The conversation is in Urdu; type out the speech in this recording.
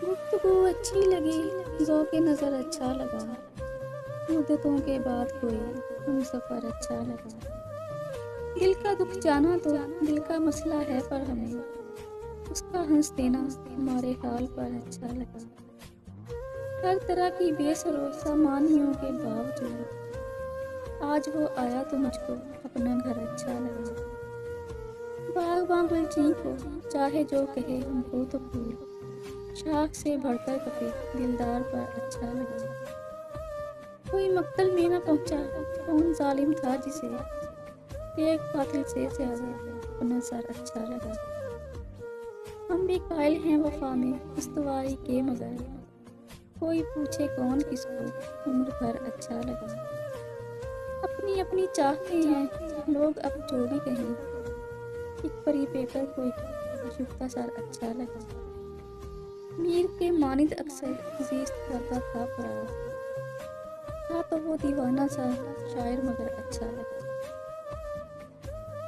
گفتگو اچھی لگی، ذوق نظر اچھا لگا، مدتوں کے بعد کوئی ہم سفر اچھا لگا۔ دل کا دکھ جانا تو دل کا مسئلہ ہے، پر ہمیں اس کا ہنس دینا ہمارے حال پر اچھا لگا۔ ہر طرح کی بے سرو سامانیوں کے باوجود آج وہ آیا تو مجھ کو اپنا گھر اچھا لگا۔ باغباں گلچین کو چاہے جو کہے ہم کو تو پھول شاخ سے بڑھ کر کپے دلدار پر اچھا لگا۔ کوئی مقتل میں نہ پہنچا، کون ظالم تھا جسے ایک قاتل سے زیادہ اپنا سر اچھا لگا۔ ہم بھی قائل ہیں وفا میں استواری کے، مگر کوئی پوچھے کون کس کو عمر بھر اچھا لگا۔ اپنی اپنی چاہتے ہیں لوگ اب جو بھی کہیں، ایک پری پیکر کو جھکتا سر اچھا لگا۔ میر کے مانند اکثر زیست کرتا تھا فراق، تھا تو وہ دیوانہ سا شاعر مگر اچھا لگا۔